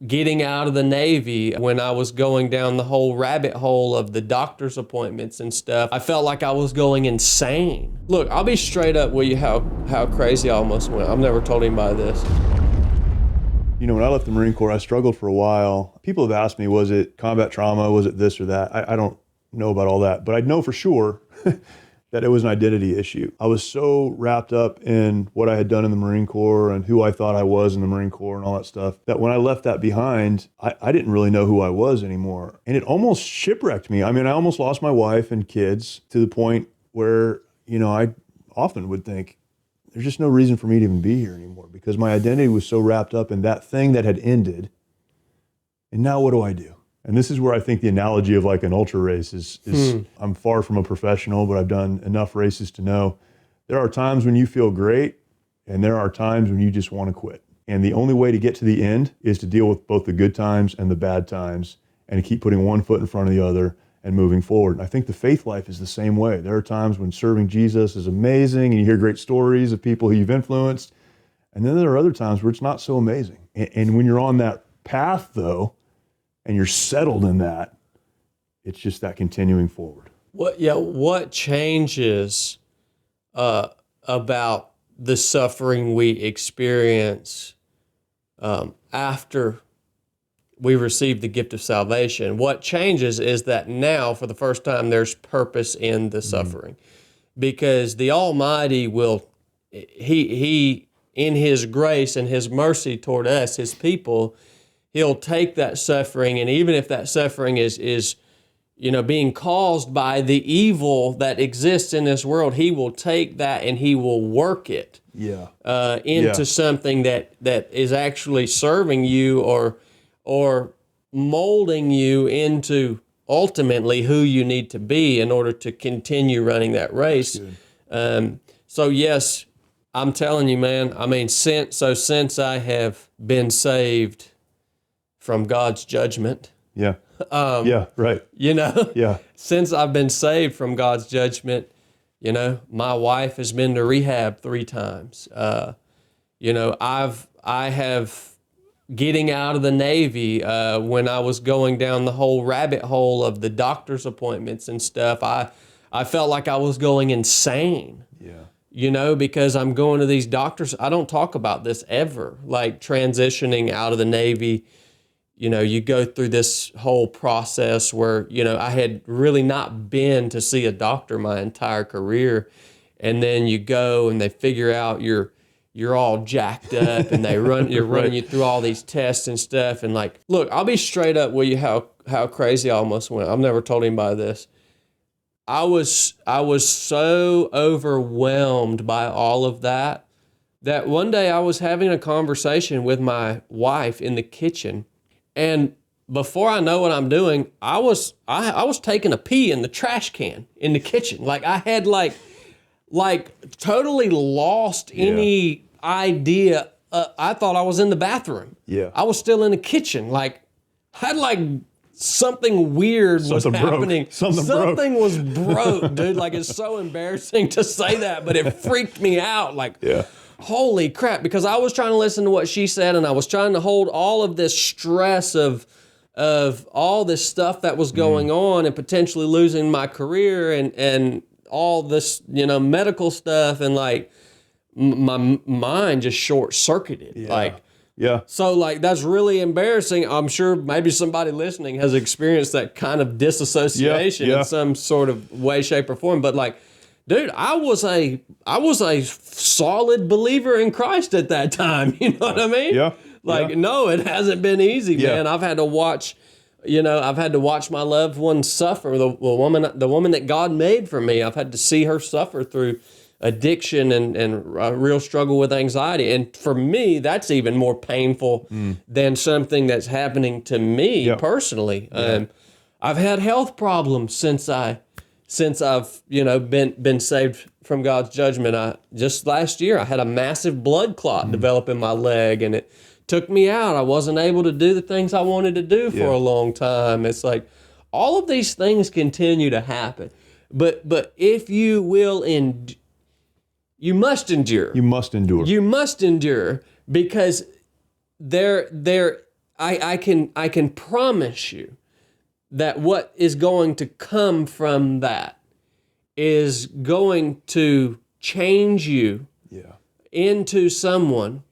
getting out of the Navy, when I was going down the whole rabbit hole of the doctor's appointments and stuff, I felt like I was going insane. Look, I'll be straight up with you how crazy I almost went. I've never told anybody this. You know, when I left the Marine Corps, I struggled for a while. People have asked me, was it combat trauma? Was it this or that? I don't know about all that, but I know for sure that it was an identity issue. I was so wrapped up in what I had done in the Marine Corps and who I thought I was in the Marine Corps and all that stuff, that when I left that behind, I didn't really know who I was anymore. And it almost shipwrecked me. I mean, I almost lost my wife and kids to the point where, you know, I often would think, there's just no reason for me to even be here anymore, because my identity was so wrapped up in that thing that had ended. And now what do I do? And this is where I think the analogy of like an ultra race is I'm far from a professional, but I've done enough races to know there are times when you feel great and there are times when you just want to quit. And the only way to get to the end is to deal with both the good times and the bad times and to keep putting one foot in front of the other and moving forward. And I think the faith life is the same way. There are times when serving Jesus is amazing and you hear great stories of people who you've influenced. And then there are other times where it's not so amazing. And when you're on that path though, and you're settled in that, it's just that continuing forward. What changes about the suffering we experience after we receive the gift of salvation? What changes is that now, for the first time, there's purpose in the suffering. Because the Almighty will, He in His grace and His mercy toward us, His people, He'll take that suffering, and even if that suffering is being caused by the evil that exists in this world, He will take that and He will work it into something that is actually serving you or molding you into ultimately who you need to be in order to continue running that race. So yes, I'm telling you, man, I mean, since I have been saved from God's judgment. Right. Since I've been saved from God's judgment, my wife has been to rehab 3 times. I have getting out of the Navy, when I was going down the whole rabbit hole of the doctor's appointments and stuff, I felt like I was going insane. Because I'm going to these doctors. I don't talk about this ever, like transitioning out of the Navy. You go through this whole process where, I had really not been to see a doctor my entire career. And then you go and they figure out you're all jacked up and you're running you through all these tests and stuff. And like, look, I'll be straight up with you how crazy I almost went. I've never told anybody this. I was so overwhelmed by all of that one day I was having a conversation with my wife in the kitchen. And before I know what I'm doing, I was taking a pee in the trash can in the kitchen. Like I had like totally lost any idea. I thought I was in the bathroom. I was still in the kitchen. Like had like something weird was happening. Something was broke, dude. Like it's so embarrassing to say that, but it freaked me out. Like, holy crap, because I was trying to listen to what she said and I was trying to hold all of this stress of all this stuff that was going on and potentially losing my career and all this, medical stuff, and like my mind just short-circuited. So like that's really embarrassing. I'm sure maybe somebody listening has experienced that kind of disassociation in some sort of way, shape, or form. But like, dude, I was a solid believer in Christ at that time. You know what I mean? No, it hasn't been easy, man. I've had to watch, my loved one suffer. The woman that God made for me, I've had to see her suffer through addiction and a real struggle with anxiety. And for me, that's even more painful than something that's happening to me personally. I've had health problems since I've been saved from God's judgment. Just last year I had a massive blood clot develop in my leg, and it took me out. I wasn't able to do the things I wanted to do for a long time. It's like all of these things continue to happen, but if you will you must endure. You must endure. You must endure, because I can promise you that what is going to come from that is going to change you into someone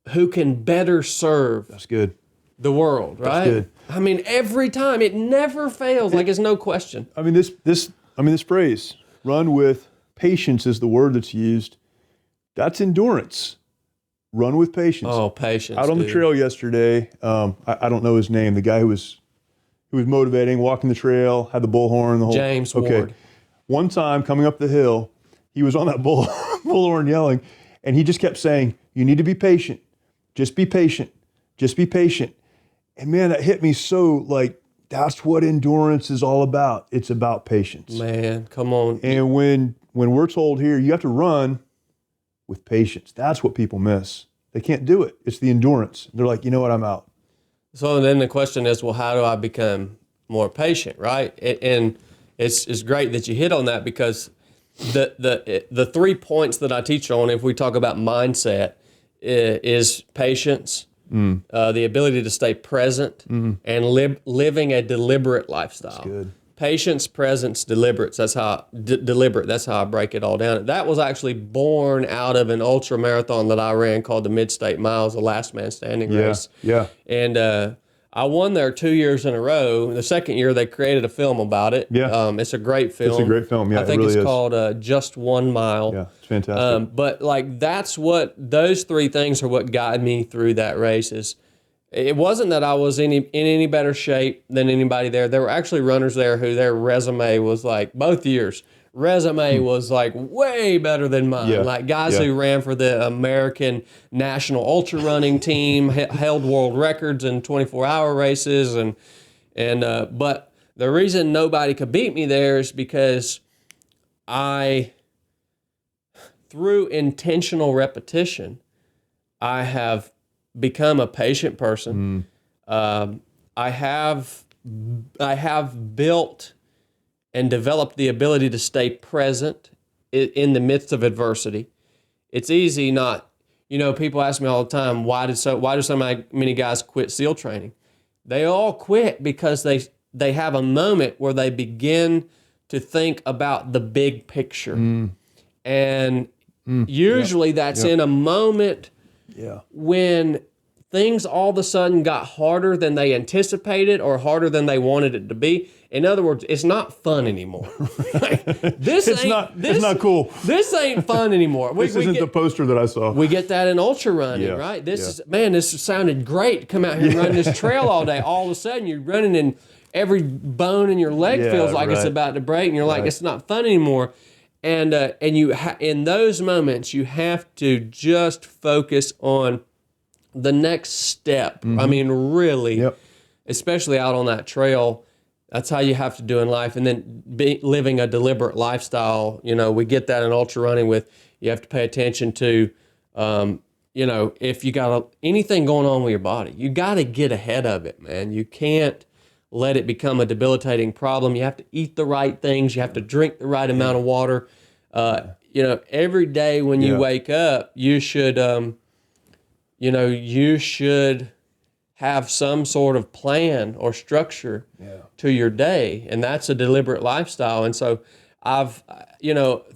who can better serve That's good. the world, right? That's good. I mean, every time, it never fails. Like, it's no question. I mean, this phrase, run with patience, is the word that's used. That's endurance. Run with patience. Oh, patience. Out on the trail yesterday, I don't know his name, the guy who was motivating, walking the trail, had the bullhorn, the whole James Ward. One time coming up the hill, he was on that bullhorn yelling, and he just kept saying, "You need to be patient. Just be patient. Just be patient." And man, that hit me so, like, that's what endurance is all about. It's about patience. Man, come on. And when we're told here, you have to run with patience, that's what people miss. They can't do it. It's the endurance. They're like, you know what, I'm out. So then the question is, well, how do I become more patient, right? And it's great that you hit on that, because the 3 points that I teach on, if we talk about mindset, is patience, the ability to stay present, and living a deliberate lifestyle. That's good. Patience, presence, deliberate. That's how deliberate. That's how I break it all down. That was actually born out of an ultra marathon that I ran called the Mid-State Miles, the last man standing race. Yeah. And I won there 2 years in a row. The second year, they created a film about it. Yeah. It's a great film. It's a great film. Yeah, I think it really it's is. called Just 1 Mile. Yeah, it's fantastic. But like, those 3 things are what guided me through that race. It wasn't that I was in any better shape than anybody there. There were actually runners there who their resume was like, both years, was like way better than mine. Yeah. Like guys who ran for the American National Ultra Running Team, held world records in 24-hour races. But the reason nobody could beat me there is because through intentional repetition, I have become a patient person. I have built and developed the ability to stay present in the midst of adversity. It's easy not, people ask me all the time, why do so many guys quit SEAL training? They all quit because they have a moment where they begin to think about the big picture. And usually that's in a moment when things all of a sudden got harder than they anticipated or harder than they wanted it to be. In other words, it's not fun anymore. It's not cool. This ain't fun anymore. This isn't the poster that I saw. We get that in ultra running, right? This sounded great to come out here and run this trail all day. All of a sudden, you're running and every bone in your leg feels like it's about to break, and you're like, it's not fun anymore. And in those moments, you have to just focus on the next step. I mean, really, especially out on that trail, that's how you have to do in life. And then living a deliberate lifestyle, we get that in ultra running with, you have to pay attention to, if you got anything going on with your body, you got to get ahead of it, man. You can't let it become a debilitating problem. You have to eat the right things. You have to drink the right amount of water. Every day when you wake up, you should have some sort of plan or structure to your day, and that's a deliberate lifestyle. And so I've,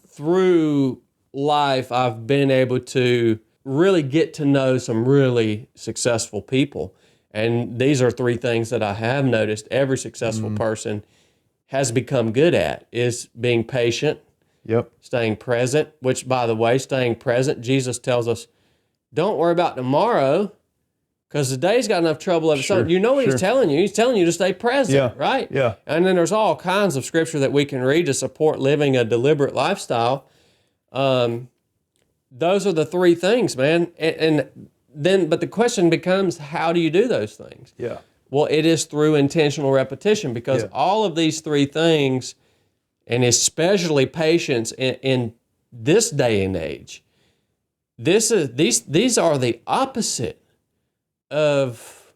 through life, I've been able to really get to know some really successful people. And these are 3 things that I have noticed every successful person has become good at, is being patient, staying present, which, by the way, staying present, Jesus tells us, don't worry about tomorrow, because the day's got enough trouble of its own. You know what he's telling you? He's telling you to stay present, right? Yeah. And then there's all kinds of scripture that we can read to support living a deliberate lifestyle. Those are the 3 things, man. But the question becomes, how do you do those things? Yeah. Well, it is through intentional repetition, because all of these 3 things, and especially patience in this day and age, these are the opposite of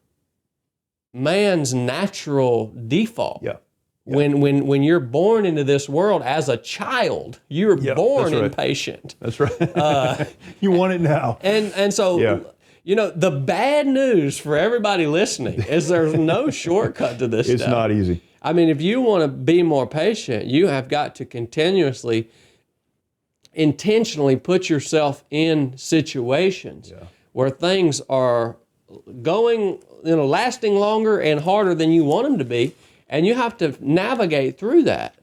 man's natural default. Yeah. When you're born into this world as a child, you're born impatient. That's right. You want it now. And so You know, the bad news for everybody listening is there's no shortcut to this It's stuff. not easy. I mean, if you want to be more patient, you have got to continuously, intentionally put yourself in situations where things are going, lasting longer and harder than you want them to be. And you have to navigate through that.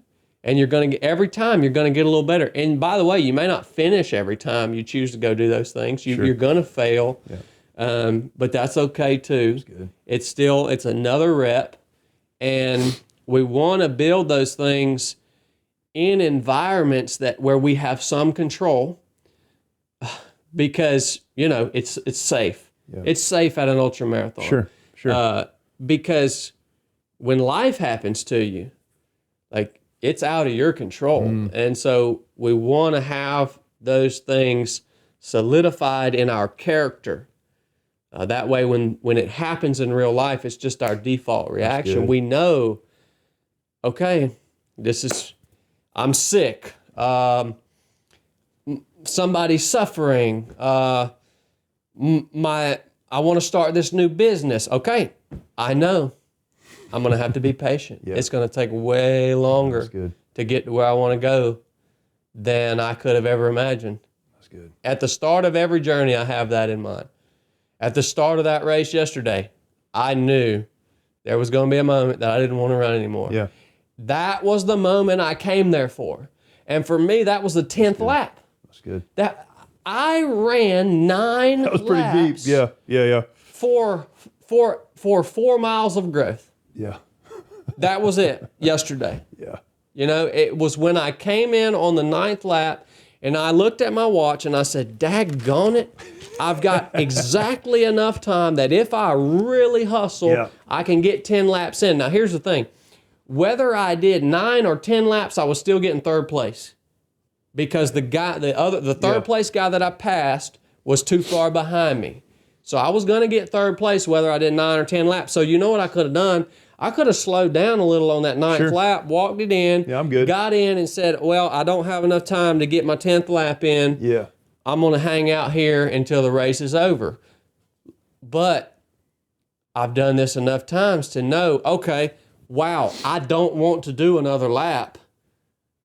And you're going to get, every time you're going to get a little better. And by the way, you may not finish every time you choose to go do those things. You're going to fail, but that's okay too. That's good. It's another rep. And we want to build those things in environments where we have some control, because, it's safe. Yeah. It's safe at an ultra marathon. Sure. Because when life happens to you, like, it's out of your control. And so we want to have those things solidified in our character. That way, when it happens in real life, it's just our default reaction. We know, okay, I'm sick. Somebody's suffering. I want to start this new business. Okay, I know. I'm going to have to be patient. It's going to take way longer to get to where I want to go than I could have ever imagined. That's good. At the start of every journey, I have that in mind. At the start of that race yesterday, I knew there was going to be a moment that I didn't want to run anymore. Yeah. That was the moment I came there for. And for me, that was the 10th lap. That's good. That I ran 9 That was pretty laps deep. Yeah. For 4 miles of growth. Yeah. That was it yesterday. Yeah. It was when I came in on the 9th lap and I looked at my watch and I said, daggone it, I've got exactly enough time that if I really hustle, I can get 10 laps in. Now, here's the thing. Whether I did 9 or 10 laps, I was still getting third place, because the third place guy that I passed was too far behind me. So I was going to get third place whether I did 9 or 10 laps. So you know what I could have done? I could have slowed down a little on that 9th lap, walked it in, I'm good. Got in and said, well, I don't have enough time to get my 10th lap in. Yeah. I'm going to hang out here until the race is over. But I've done this enough times to know, okay, wow, I don't want to do another lap.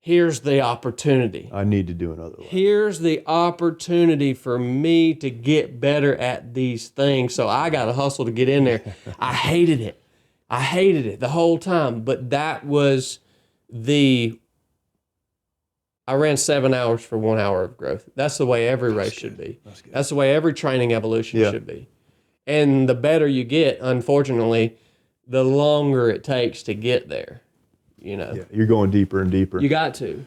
Here's the opportunity. I need to do another lap. Here's the opportunity for me to get better at these things. So I got to hustle to get in there. I hated it the whole time. But that was I ran 7 hours for 1 hour of growth. That's the way every race should be. That's the way every training evolution should be. And the better you get, unfortunately, the longer it takes to get there. Yeah, you're going deeper and deeper. You got to.